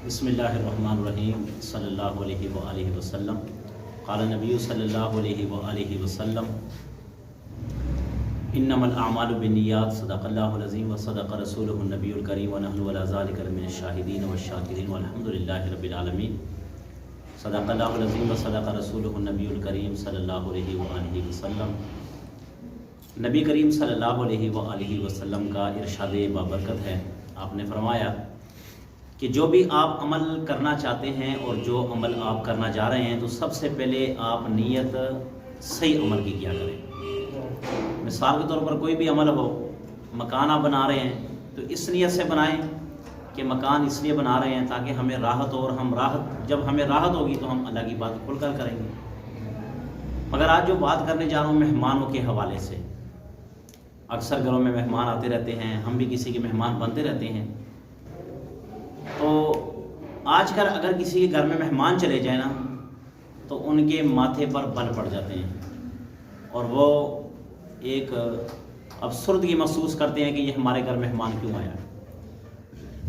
بسم اللہ الرحمن الرحیم صلی اللہ علیہ وآلہ وسلم قال نبی صلی اللہ علیہ وآلہ وسلم انما الاعمال بالنیات صدق اللہ العظیم وصدق رسولہ النبی الکریم ونحن علی ذلک من الشاہدین والشاکرین والحمد للہ رب العالمین صدق اللہ العظیم وصدق رسولہ النبی الکریم صلی اللہ علیہ وآلہ وسلم۔ نبی کریم صلی اللہ علیہ وآلہ وسلم کا ارشاد بابرکت ہے، آپ نے فرمایا کہ جو بھی آپ عمل کرنا چاہتے ہیں اور جو عمل آپ کرنا جا رہے ہیں تو سب سے پہلے آپ نیت صحیح عمل کی کیا کریں۔ مثال کے طور پر کوئی بھی عمل ہو، مکان آپ بنا رہے ہیں تو اس نیت سے بنائیں کہ مکان اس لیے بنا رہے ہیں تاکہ ہمیں راحت ہو، اور جب ہمیں راحت ہوگی تو ہم اللہ کی بات کھل کر کریں گے۔ مگر آج جو بات کرنے جا رہا ہوں مہمانوں کے حوالے سے، اکثر گھروں میں مہمان آتے رہتے ہیں، ہم بھی کسی کے مہمان بنتے رہتے ہیں۔ تو آج کل اگر کسی کے گھر میں مہمان چلے جائیں نا تو ان کے ماتھے پر بل پڑ جاتے ہیں اور وہ ایک افسردگی محسوس کرتے ہیں کہ یہ ہمارے گھر مہمان کیوں آیا۔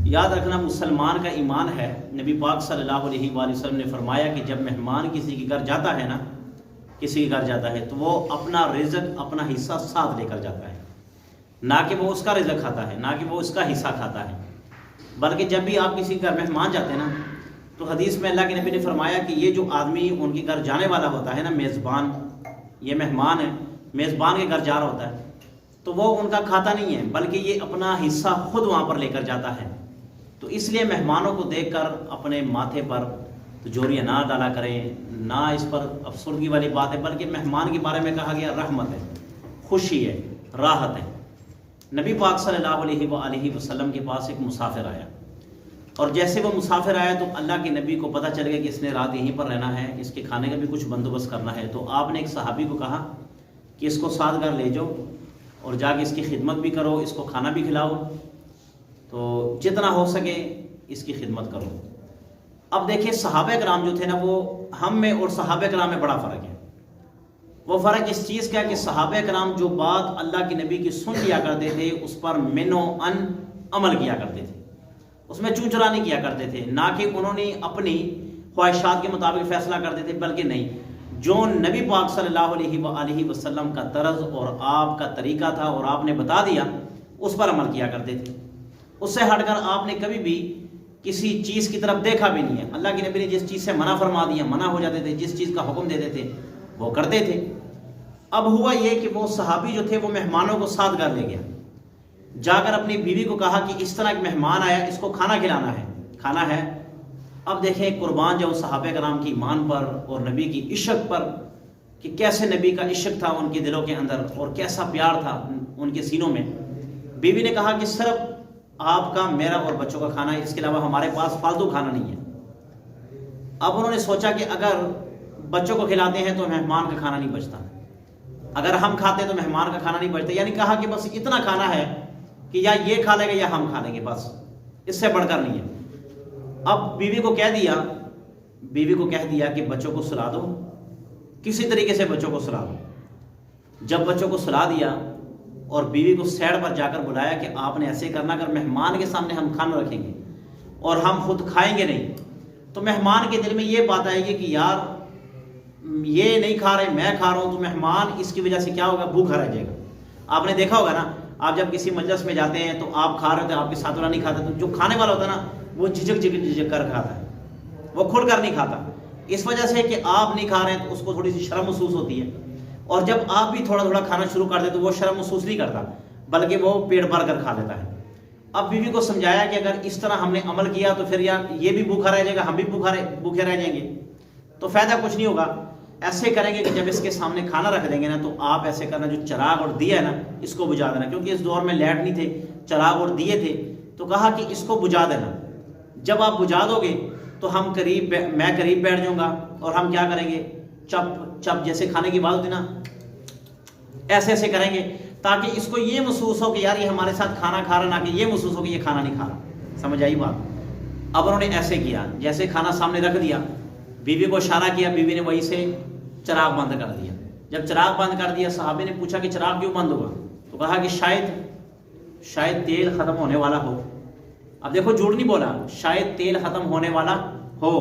یاد رکھنا، مسلمان کا ایمان ہے۔ نبی پاک صلی اللہ علیہ وآلہ وسلم نے فرمایا کہ جب مہمان کسی کے گھر جاتا ہے نا، کسی کے گھر جاتا ہے تو وہ اپنا رزق، اپنا حصہ ساتھ لے کر جاتا ہے، نہ کہ وہ اس کا رزق کھاتا ہے، نہ کہ وہ اس کا حصہ کھاتا ہے، بلکہ جب بھی آپ کسی گھر مہمان جاتے ہیں نا تو حدیث میں اللہ کے نبی نے فرمایا کہ یہ جو آدمی ان کے گھر جانے والا ہوتا ہے نا، میزبان، یہ مہمان ہے، میزبان کے گھر جا رہا ہوتا ہے تو وہ ان کا کھاتا نہیں ہے بلکہ یہ اپنا حصہ خود وہاں پر لے کر جاتا ہے۔ تو اس لیے مہمانوں کو دیکھ کر اپنے ماتھے پر جوریاں نہ ڈالا کریں، نہ اس پر افسردگی والی بات ہے، بلکہ مہمان کے بارے میں کہا گیا رحمت ہے، خوشی ہے، راحت ہے۔ نبی پاک صلی اللہ علیہ وآلہ وسلم کے پاس ایک مسافر آیا، اور جیسے وہ مسافر آیا تو اللہ کے نبی کو پتہ چل گیا کہ اس نے رات یہیں پر رہنا ہے، اس کے کھانے کا بھی کچھ بندوبست کرنا ہے۔ تو آپ نے ایک صحابی کو کہا کہ اس کو ساتھ گھر لے جاؤ اور جا کے اس کی خدمت بھی کرو، اس کو کھانا بھی کھلاؤ، تو جتنا ہو سکے اس کی خدمت کرو۔ اب دیکھیں صحابہ کرام جو تھے نا، وہ ہم میں اور صحابہ کرام میں بڑا فرق ہے۔ وہ فرق اس چیز کا کہ صحابہ کرام جو بات اللہ کے نبی کی سن لیا کرتے تھے اس پر من و ان عمل کیا کرتے تھے، اس میں چون چرا نہیں کیا کرتے تھے، نہ کہ انہوں نے اپنی خواہشات کے مطابق فیصلہ کرتے تھے، بلکہ نہیں، جو نبی پاک صلی اللہ علیہ وآلہ وسلم کا طرز اور آپ کا طریقہ تھا اور آپ نے بتا دیا اس پر عمل کیا کرتے تھے۔ اس سے ہٹ کر آپ نے کبھی بھی کسی چیز کی طرف دیکھا بھی نہیں ہے۔ اللہ کے نبی نے جس چیز سے منع فرما دیا منع ہو جاتے تھے، جس چیز کا حکم دیتے تھے وہ کرتے تھے۔ اب ہوا یہ کہ وہ صحابی جو تھے وہ مہمانوں کو ساتھ گھر لے گیا، جا کر اپنی بیوی کو کہا کہ اس طرح ایک مہمان آیا، اس کو کھانا کھلانا ہے۔ اب دیکھیں قربان جاؤ صحابہ کرام کی ایمان پر اور نبی کی عشق پر، کہ کیسے نبی کا عشق تھا ان کے دلوں کے اندر اور کیسا پیار تھا ان کے سینوں میں۔ بیوی نے کہا کہ صرف آپ کا، میرا اور بچوں کا کھانا ہے، اس کے علاوہ ہمارے پاس فالتو کھانا نہیں ہے۔ اب انہوں نے سوچا کہ اگر بچوں کو کھلاتے ہیں تو مہمان کا کھانا نہیں بچتا، اگر ہم کھاتے ہیں تو مہمان کا کھانا نہیں بچتا، یعنی کہا کہ بس اتنا کھانا ہے کہ یا یہ کھا لے گا یا ہم کھا لیں گے، بس اس سے بڑھ کر نہیں ہے۔ اب بیوی کو کہہ دیا کہ بچوں کو سلا دو، کسی طریقے سے بچوں کو سلا دو۔ جب بچوں کو سلا دیا اور بیوی کو سیڈ پر جا کر بلایا کہ آپ نے ایسے کرنا، اگر مہمان کے سامنے ہم کھانا رکھیں گے اور ہم خود کھائیں گے نہیں تو مہمان کے دل میں یہ بات آئے گی کہ یار یہ نہیں کھا رہے، میں کھا رہا ہوں، تو مہمان اس کی وجہ سے کیا ہوگا، بھوکا رہ جائے گا۔ آپ نے دیکھا ہوگا نا، آپ جب کسی مجلس میں جاتے ہیں تو آپ کھا رہے ہوتے ہیں، آپ کے ساتھ والا نہیں کھاتا، تو جو کھانے والا ہوتا ہے نا وہ جھجک کر کھاتا ہے، وہ کھل کر نہیں کھاتا، اس وجہ سے کہ آپ نہیں کھا رہے ہیں تو اس کو تھوڑی سی شرم محسوس ہوتی ہے، اور جب آپ بھی تھوڑا تھوڑا کھانا شروع کر دیں تو وہ شرم محسوس نہیں کرتا بلکہ وہ پیٹ بھر کر کھا لیتا ہے۔ اب بیوی کو سمجھایا کہ اگر اس طرح ہم نے عمل کیا تو پھر یار یہ بھی بھوکا رہ جائے گا، ہم بھی بھوکے رہ جائیں گے، تو فائدہ کچھ نہیں ہوگا۔ ایسے کریں گے کہ جب اس کے سامنے کھانا رکھ دیں گے نا تو آپ ایسے کرنا، جو چراغ اور دیا ہے نا اس کو بجھا دینا، کیونکہ اس دور میں لائٹ نہیں تھے، چراغ اور دیے تھے، تو کہا کہ اس کو بجھا دینا۔ جب آپ بجھا دو گے تو میں قریب بیٹھ جاؤں گا اور ہم کیا کریں گے، چپ جیسے کھانے کی بات ہوتی نا، ایسے کریں گے تاکہ اس کو یہ محسوس ہو کہ یار یہ ہمارے ساتھ کھانا کھا رہا، نہ کہ یہ محسوس ہو کہ یہ کھانا نہیں کھا رہا۔ سمجھ آئی بات؟ اب انہوں نے ایسے کیا، جیسے کھانا سامنے رکھ دیا، بیوی کو اشارہ کیا، بیوی نے وہی سے چراغ بند کر دیا۔ جب چراغ بند کر دیا، صحابی نے پوچھا کہ چراغ کیوں بند ہوا، تو کہا کہ شاید تیل ختم ہونے والا ہو، اب دیکھو جھوٹ نہیں بولا، شاید تیل ختم ہونے والا ہو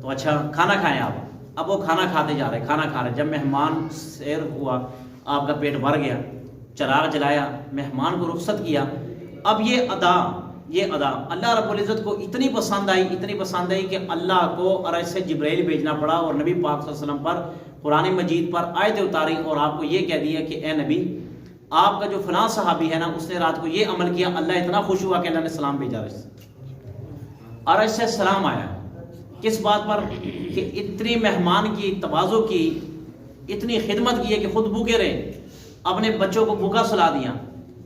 تو اچھا کھانا کھائیں آپ. اب وہ کھانا کھاتے جا رہے، کھانا کھا رہے، جب مہمان سیر ہوا، آپ کا پیٹ بھر گیا، چراغ جلایا، مہمان کو رخصت کیا. اب یہ ادا اللہ رب العزت کو اتنی پسند آئی کہ اللہ کو عرش سے جبرائیل بھیجنا پڑا اور نبی پاک صلی اللہ علیہ وسلم پر قرآن مجید پر آیتیں اتاری اور آپ کو یہ کہہ دیا کہ اے نبی، آپ کا جو فلاں صحابی ہے نا، اس نے رات کو یہ عمل کیا، اللہ اتنا خوش ہوا کہ اللہ نے سلام بھیجا عرش سے سلام آیا. کس بات پر؟ کہ اتنی مہمان کی تواضع کی، اتنی خدمت کی ہے کہ خود بھوکے رہے، اپنے بچوں کو بھوکا سلا دیا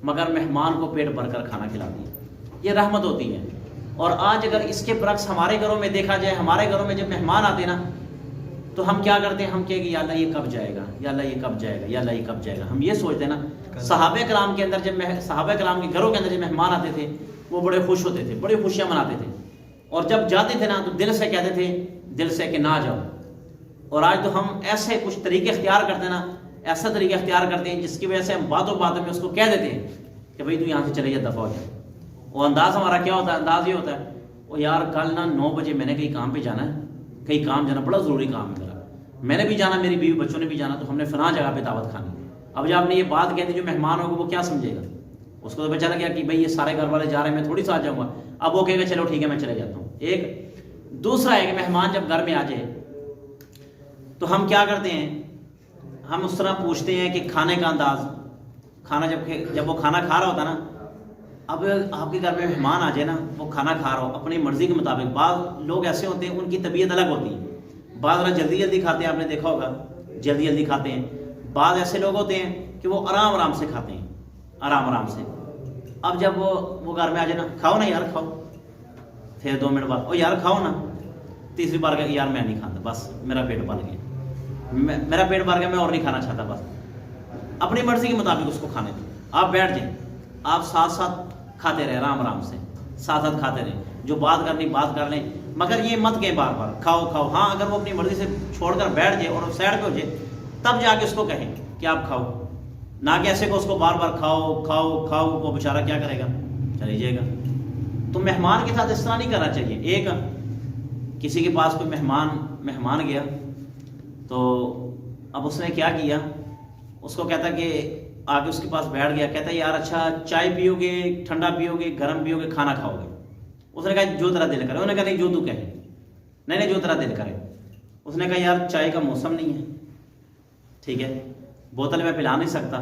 مگر مہمان کو پیٹ بھر کر کھانا کھلا دیا. یہ رحمت ہوتی ہے. اور آج اگر اس کے برعکس ہمارے گھروں میں دیکھا جائے، ہمارے گھروں میں جب مہمان آتے نا تو ہم کیا کرتے ہیں؟ ہم کہیں گے یا اللہ یہ کب جائے گا، یا اللہ یہ کب جائے گا، یا اللہ یہ کب جائے گا. ہم یہ سوچتے ہیں نا. صحابہ کرام کے اندر صحابہ کرام کے گھروں کے اندر جب مہمان آتے تھے وہ بڑے خوش ہوتے تھے، بڑی خوشیاں مناتے تھے، اور جب جاتے تھے نا تو دل سے کہتے تھے، دل سے کہ نہ جاؤ. اور آج تو ہم ایسے کچھ طریقے اختیار کرتے ہیں نا، ایسا طریقہ اختیار کرتے ہیں جس کی وجہ سے ہم باتوں میں اس کو کہہ دیتے ہیں کہ بھائی تو یہاں سے چلے جا، دفعہ ہو جائے. وہ انداز ہمارا کیا ہوتا ہے؟ انداز یہ ہوتا ہے، وہ یار کل نا 9 بجے میں نے کہیں کام پہ جانا ہے، کہیں کام جانا، بڑا ضروری کام ہے میرا، میں نے بھی جانا، میری بیوی بچوں نے بھی جانا، تو ہم نے فلاں جگہ پہ دعوت کھانی. اب جب آپ نے یہ بات کہہ دی، جو مہمان ہوگا وہ کیا سمجھے گا؟ اس کو تو پتہ لگ گیا کہ بھائی یہ سارے گھر والے جا رہے ہیں، میں تھوڑی ساتھ جاؤں گا. اب وہ کہے گا چلو ٹھیک ہے میں چلے جاتا ہوں. ایک دوسرا ہے کہ مہمان جب گھر میں آ جائے تو ہم کیا کرتے ہیں؟ ہم اس طرح پوچھتے ہیں کہ کھانے کا انداز، کھانا جب وہ کھانا کھا رہا ہوتا نا، اب آپ کے گھر میں مہمان آ جائے نا، وہ کھانا کھا رہا ہو اپنی مرضی کے مطابق. بعض لوگ ایسے ہوتے ہیں ان کی طبیعت الگ ہوتی ہے، بعض جلدی کھاتے ہیں، آپ نے دیکھا ہوگا جلدی کھاتے ہیں. بعض ایسے لوگ ہوتے ہیں کہ وہ آرام سے کھاتے ہیں، آرام سے. اب جب وہ گھر میں آ جائے نا، کھاؤ نا یار کھاؤ، پھر 2 منٹ بعد او یار کھاؤ نا، تیسری بار کہ یار میں نہیں کھاتا، بس میرا پیٹ بھر گیا، میرا پیٹ بھر گیا، میں اور نہیں کھانا چاہتا. بس اپنی مرضی کے مطابق اس کو کھانے دو. آپ بیٹھ جائیں، آپ ساتھ کھاتے رہے، آرام سے ساتھ کھاتے رہے، جو بات کرنی بات کر لیں، مگر یہ مت کہ بار کھاؤ. ہاں اگر وہ اپنی مرضی سے چھوڑ کر بیٹھ جائے اور سائڈ پہ ہو جائے تب جا کے اس کو کہیں کہ آپ کھاؤ، نہ کہ ایسے کو اس کو بار کھاؤ. وہ بیچارہ کیا کرے گا؟ چلے جائے گا. تو مہمان کے ساتھ اس طرح نہیں کرنا چاہیے. ایک کسی کے پاس کوئی مہمان گیا تو اب اس نے کیا کیا، اس کو کہتا کہ آگے اس کے پاس بیٹھ گیا، کہتا یار اچھا چائے پیو گے، ٹھنڈا پیو گے، گرم پیو گے، کھانا کھاؤ گے؟ اس نے کہا جو تیرا دل کرے. انہوں نے کہا نہیں جو تو کہے، نہیں جو تیرا دل کرے. اس نے کہا یار چائے کا موسم نہیں ہے، ٹھیک ہے، بوتل میں پلا نہیں سکتا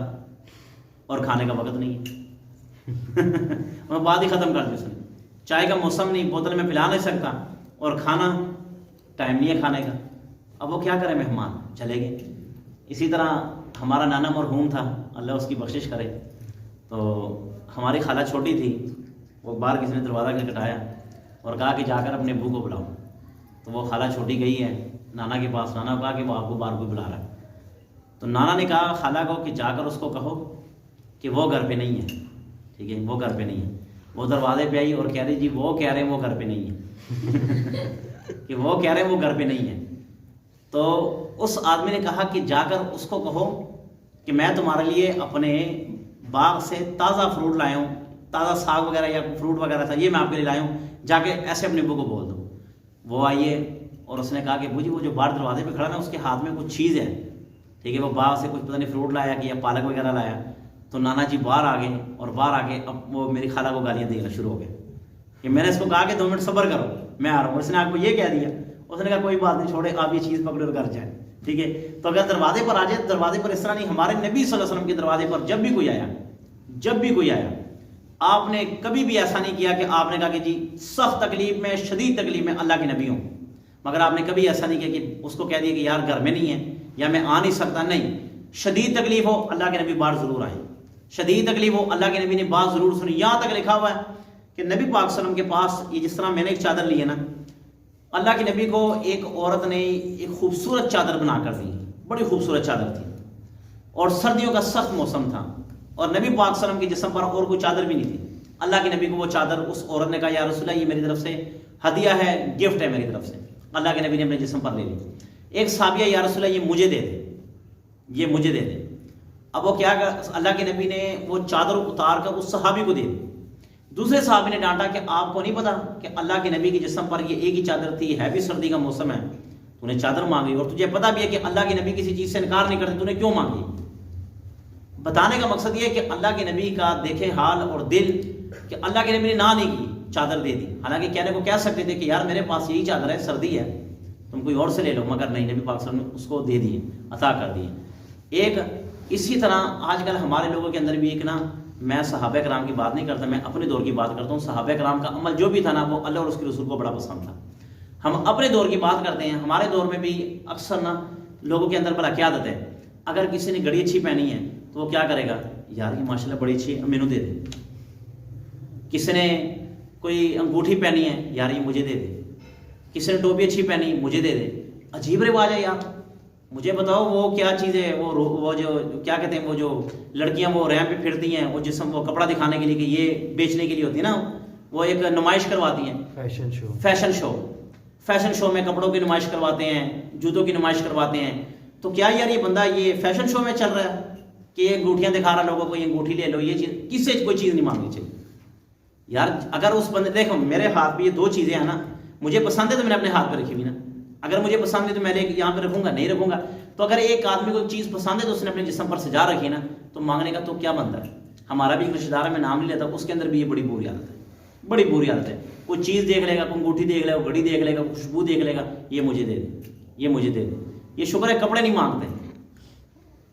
اور کھانے کا وقت نہیں ہے. بات ہی ختم کر دی اس نے. چائے کا موسم نہیں، بوتل میں پلا نہیں سکتا اور کھانا ٹائم نہیں ہے کھانے کا. اب وہ کیا کرے؟ مہمان چلے گئے. اسی طرح ہمارا نانا مرحوم تھا، اللہ اس کی بخشش کرے، تو ہماری خالہ چھوٹی تھی، وہ باہر کسی نے دروازہ کھٹکھٹایا اور کہا کہ جا کر اپنے ابو کو بلاؤ. تو وہ خالہ چھوٹی گئی ہے نانا کے پاس، نانا کو کہا کہ وہ آپ کو باہر کوئی بلا رہا ہے. تو نانا نے کہا خالہ کو کہ جا کر اس کو کہو کہ وہ گھر پہ نہیں ہے، ٹھیک ہے، وہ گھر پہ نہیں ہے. وہ دروازے پہ آئی اور کہہ رہی جی وہ کہہ رہے ہیں وہ گھر پہ نہیں ہے کہ وہ کہہ رہے ہیں وہ گھر پہ نہیں ہے. تو اس آدمی نے کہا کہ جا کر اس کو کہو کہ میں تمہارے لیے اپنے باغ سے تازہ فروٹ لایا ہوں، تازہ ساگ وغیرہ یا فروٹ وغیرہ تھا، یہ میں آپ کے لیے لایا ہوں، جا کے ایسے اپنے ابو کو بول دو. وہ آئیے اور اس نے کہا کہ ابو جی وہ جو باہر دروازے پہ کھڑا نا اس کے ہاتھ میں کچھ چیز ہے، ٹھیک ہے، وہ باغ سے کچھ پتہ نہیں فروٹ لایا کہ یا پالک وغیرہ لایا. تو نانا جی باہر آ گئے اور باہر آ کے اب وہ میری خالہ کو گالیاں دینا شروع ہو گئے کہ میں نے اس کو کہا کہ 2 منٹ صبر کرو میں آ رہا ہوں. اس نے آپ کو یہ کہہ دیا. اس نے کہا کوئی بات نہیں چھوڑے، آپ یہ چیز پکڑے اور گھر جائیں، ٹھیک ہے. تو اگر دروازے پر آ جائے، دروازے پر اس طرح نہیں، ہمارے نبی صلی اللہ علیہ وسلم کے دروازے پر جب بھی کوئی آیا آپ نے کبھی بھی ایسا نہیں کیا کہ آپ نے کہا کہ جی سخت تکلیف میں، شدید تکلیف میں، اللہ کے نبی ہوں، مگر آپ نے کبھی ایسا نہیں کیا کہ اس کو کہہ دیا کہ یار گھر میں نہیں ہے یا میں آ نہیں سکتا. نہیں، شدید تکلیف ہو اللہ کے نبی باہر ضرور آئے، شدید تکلیف ہو اللہ کے نبی نے بات ضرور سنی. یہاں تک لکھا ہوا ہے کہ نبی پاک صلی اللہ علیہ وسلم کے پاس یہ جس طرح میں نے ایک چادر لی ہے نا، اللہ کے نبی کو ایک عورت نے ایک خوبصورت چادر بنا کر دی، بڑی خوبصورت چادر تھی اور سردیوں کا سخت موسم تھا اور نبی پاک صلی اللہ علیہ وسلم کے جسم پر اور کوئی چادر بھی نہیں تھی. اللہ کے نبی کو وہ چادر، اس عورت نے کہا یا رسول اللہ یہ میری طرف سے ہدیہ ہے، گفٹ ہے میری طرف سے. اللہ کے نبی نے اپنے جسم پر لے لی. ایک صحابیہ یا رسول اللہ یہ مجھے دے دے، یہ مجھے دے دے. اب وہ کیا، اللہ کے نبی نے وہ چادر اتار کر اس صحابی کو دے دی. دوسرے صحابی نے ڈانٹا کہ آپ کو نہیں پتا کہ اللہ کے نبی کے جسم پر یہ ایک ہی چادر تھی، ہے بھی سردی کا موسم ہے، تو نے چادر مانگی اور تجھے پتا بھی ہے کہ اللہ کے نبی کسی چیز سے انکار نہیں کرتے، تو نے کیوں مانگی؟ بتانے کا مقصد یہ ہے کہ اللہ کے نبی کا دیکھیں حال اور دل کہ اللہ کے نبی نے نہ نہیں کی، چادر دے دی، حالانکہ کہنے کو کہہ سکتے تھے کہ یار میرے پاس یہی چادر ہے، سردی ہے، تم کوئی اور سے لے لو، مگر نہیں، نبی پاک صلی اللہ علیہ وسلم نے اس کو دے دیے، عطا کر دیے۔ ایک اسی طرح آج کل ہمارے لوگوں کے اندر بھی ایک نا، میں صحابہ کرام کی بات نہیں کرتا، میں اپنے دور کی بات کرتا ہوں، صحابہ کرام کا عمل جو بھی تھا نا وہ اللہ اور اس کے رسول کو بڑا پسند تھا۔ ہم اپنے دور کی بات کرتے ہیں، ہمارے دور میں بھی اکثر نا لوگوں کے اندر بڑا کیا عادت ہے، اگر کسی نے گھڑی اچھی پہنی ہے تو وہ کیا کرے گا، یار یہ ماشاءاللہ بڑی اچھی ہے، مینو دے دے۔ کسی نے کوئی انگوٹھی پہنی ہے، یار یہ مجھے دے دے۔ کسی نے ٹوپی اچھی پہنی، مجھے دے دے۔ عجیب رواج ہے یار، مجھے بتاؤ وہ کیا چیز ہے، وہ جو کیا کہتے ہیں، وہ جو لڑکیاں وہ ریمپ پہ پھرتی ہیں، وہ جسم وہ کپڑا دکھانے کے لیے کہ یہ بیچنے کے لیے ہوتی ہے نا، وہ ایک نمائش کرواتی ہیں، فیشن شو میں کپڑوں کی نمائش کرواتے ہیں، جوتوں کی نمائش کرواتے ہیں۔ تو کیا یار یہ بندہ یہ فیشن شو میں چل رہا ہے کہ یہ انگوٹھیاں دکھا رہا لوگوں کو، یہ انگوٹھی لے لو، یہ چیز کس سے کوئی چیز نہیں مانگنی چاہیے یار۔ اگر اس بندے دیکھو میرے ہاتھ پہ یہ دو چیزیں ہیں نا، مجھے پسند ہے تو میں نے اپنے ہاتھ پہ رکھی ہوئی نا، اگر مجھے پسند ہے تو میں یہاں پہ رکھوں گا، نہیں رکھوں گا۔ تو اگر ایک آدمی کو چیز پسند ہے تو اس نے اپنے جسم پر سجا رکھی نا، تو مانگنے کا تو کیا بنتا ہے؟ ہمارا بھی ایک رشتہ دار میں نام نہیں لیتا، اس کے اندر بھی یہ بڑی بری عادت ہے، بڑی بری عادت ہے۔ کوئی چیز دیکھ لے گا، کوئی انگوٹھی دیکھ لے گا، گھڑی دیکھ لے گا، خوشبو دیکھ لے گا، یہ مجھے دے دے، یہ مجھے دے دے۔ یہ شکر ہے کپڑے نہیں مانگتے،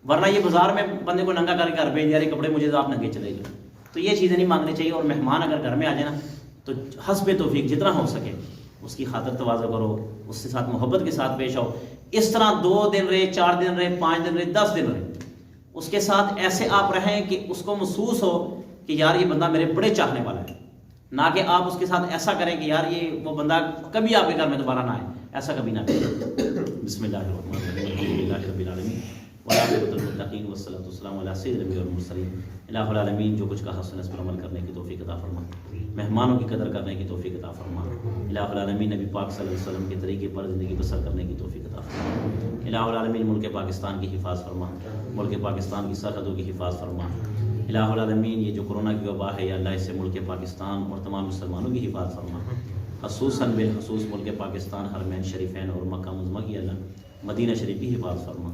ورنہ یہ بازار میں بندے کو ننگا کر کے گھر بھیج دیا، یہ کپڑے مجھے تو آپ ننگے چلے گئے۔ تو یہ چیزیں نہیں مانگنی چاہیے، اور مہمان اگر گھر میں آ جائے نا تو حسب توفیق جتنا ہو سکے اس کی خاطر تواضع کرو، اس کے ساتھ محبت کے ساتھ پیش آؤ۔ اس طرح 2 دن رہے، 4 دن رہے، 5 دن رہے، 10 دن رہے، اس کے ساتھ ایسے آپ رہیں کہ اس کو محسوس ہو کہ یار یہ بندہ میرے بڑے چاہنے والا ہے، نہ کہ آپ اس کے ساتھ ایسا کریں کہ یار یہ وہ بندہ کبھی آپ کے گھر میں دوبارہ نہ آئے، ایسا کبھی نہ کریں۔ بسم اللہ الرحمن الرحیم، الحمدللہ رب العالمین والعاقبۃ للمتقین والصلاۃ والسلام علی سید الانبیاء والمرسلین۔ الہ العالمین جو کچھ کہا سنا اس پر عمل کرنے کی توفیق عطا فرما، مہمانوں کی قدر کرنے کی توفیق عطا فرما۔ الہ العالمین نبی پاک صلی اللہ علیہ وسلم کے طریقے پر زندگی بسر کرنے کی توفیق عطا فرما۔ الہ العالمین ملک پاکستان کی حفاظت فرما، ملک پاکستان کی سرحدوں کی حفاظت فرما۔ الہ العالمین یہ جو کرونا کی وبا ہے یا اللہ اس سے ملک پاکستان اور تمام مسلمانوں کی حفاظت فرما، خصوصاً بالخصوص ملک پاکستان، حرمین شریفین اور مکہ معظمہ کی اللہ مدینہ شریف کی حفاظت فرما۔